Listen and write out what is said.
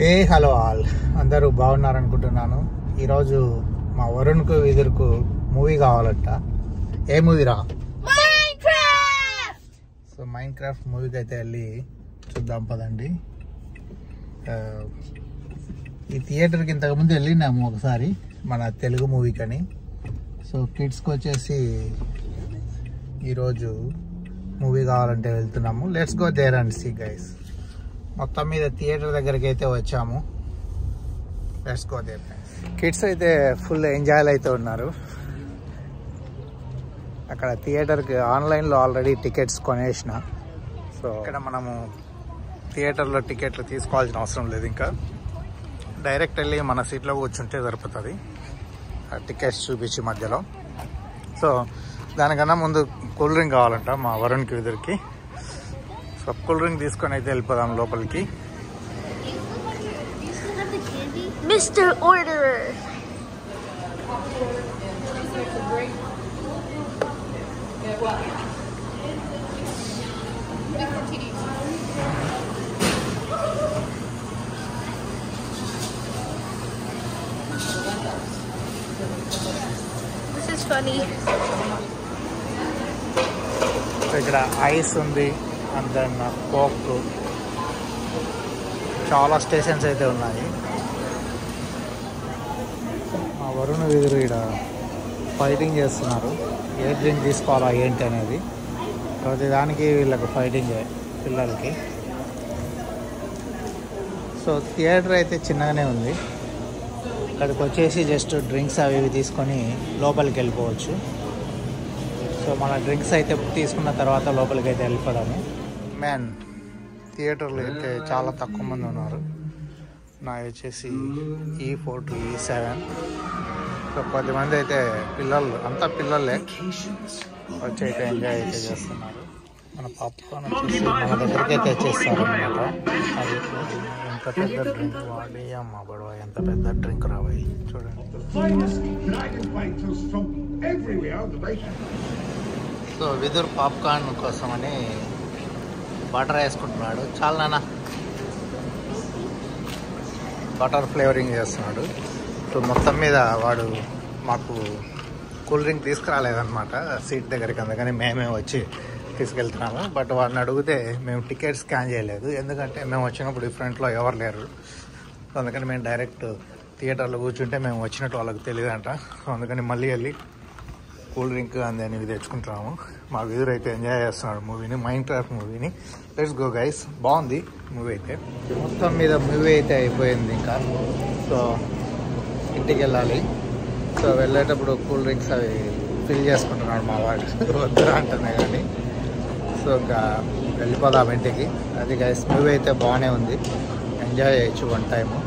Hello all, అందరూ బాగున్నారనుకుంటున్నాను. ఈరోజు మా వరుణ్కు విదుర్కు మూవీ కావాలంట. ఏ మూవీ రా? సో మైండ్ క్రాఫ్ట్ మూవీకి అయితే వెళ్ళి చూద్దాం పదండి. ఈ థియేటర్కి ఇంతకుముందు వెళ్ళినాము ఒకసారి మన తెలుగు మూవీకని. సో కిడ్స్కి వచ్చేసి ఈరోజు మూవీ కావాలంటే వెళ్తున్నాము. Let's go there and see guys. మొత్తం మీద థియేటర్ దగ్గరికి అయితే వచ్చాము. Let's go there. కిడ్స్ అయితే ఫుల్ ఎంజాయ్లు అయితే ఉన్నారు. అక్కడ థియేటర్కి ఆన్లైన్లో ఆల్రెడీ టికెట్స్ కొనేసిన. సో ఇక్కడ మనము థియేటర్లో టికెట్లు తీసుకోవాల్సిన అవసరం లేదు, ఇంకా డైరెక్ట్ వెళ్ళి మన సీట్లో కూర్చుంటే సరిపోతుంది ఆ టికెట్స్ చూపించి మధ్యలో. సో దానికన్నా ముందు కూల్ డ్రింక్ కావాలంట మా వరుణ్కి విదుర్కి. సో కూల్ డ్రింక్ తీసుకొని అయితే వెళ్ళిపోదాం లోపలికి. Mr. Orderer. This is funny. ఇక్కడ ఐస్ ఉంది, అండ్ దెన్ కోక్, చాలా స్టేషన్స్ అయితే ఉన్నాయి. మా వరుణ్ విదురు ఇక్కడ ఫైటింగ్ చేస్తున్నారు, ఏ డ్రింక్ తీసుకోవాలా ఏంటి అనేది. ప్రతిదానికి వీళ్ళకి ఫైటింగ్ పిల్లలకి. సో థియేటర్ అయితే చిన్నగానే ఉంది. ఇక్కడికి వచ్చేసి జస్ట్ డ్రింక్స్ అవి ఇవి తీసుకొని లోపలికి వెళ్ళిపోవచ్చు. సో మన డ్రింక్స్ అయితే తీసుకున్న తర్వాత లోపలికి అయితే వెళ్ళిపోదాము. మ్యాన్ థియేటర్లో అయితే చాలా తక్కువ మంది ఉన్నారు. నా వచ్చేసి E4 to E7. సో 10 మంది అయితే పిల్లలు, అంతా పిల్లలే వచ్చి అయితే ఎంజాయ్ అయితే చేస్తున్నారు. మన పాప్కార్న్ వచ్చేసి మన దగ్గరికి అయితే వచ్చేస్తారు అనమాట. అది ఎంత పెద్ద డ్రింక్ వాడి అమ్మ గొడవ, ఎంత పెద్ద డ్రింక్ రావాలి చూడండి. సో విదుర్ పాప్కార్న్ కోసమని బటర్ వేసుకుంటున్నాడు. చాలా నాన్న బటర్ ఫ్లేవరింగ్ చేస్తున్నాడు. సో మొత్తం మీద వాడు మాకు కూల్ డ్రింక్ తీసుకురాలేదన్నమాట సీట్ దగ్గరికి, అందుకని మేమే వచ్చి తీసుకెళ్తున్నాము. బట్ వాడిని అడిగితే మేము టికెట్ స్కాన్ చేయలేదు, ఎందుకంటే మేము వచ్చినప్పుడు ఫ్రంట్లో ఎవరు లేరు. సో అందుకని మేము డైరెక్ట్ థియేటర్లో కూర్చుంటే మేము వచ్చినట్టు వాళ్ళకి తెలియదంట. సో అందుకని మళ్ళీ వెళ్ళి కూల్ డ్రింక్ అందని ఇవి తెచ్చుకుంటున్నాము. మా విదురు అయితే ఎంజాయ్ చేస్తున్నాడు మూవీని, మైండ్ క్రాఫ్ట్ మూవీని. Let's go guys. బాగుంది మూవీ అయితే. మొత్తం మీద మూవీ అయితే అయిపోయింది ఇంకా. సో ఇంటికి వెళ్ళాలి. సో వెళ్ళేటప్పుడు కూల్ డ్రింక్స్ అవి ఫిల్ చేసుకుంటున్నాడు మా వాడు, వద్దురా అంటున్నాయి కానీ. సో ఇంకా వెళ్ళిపోదాం ఇంటికి. అది గైస్, మూవీ అయితే బాగానే ఉంది, ఎంజాయ్ చేయొచ్చు వన్ టైము.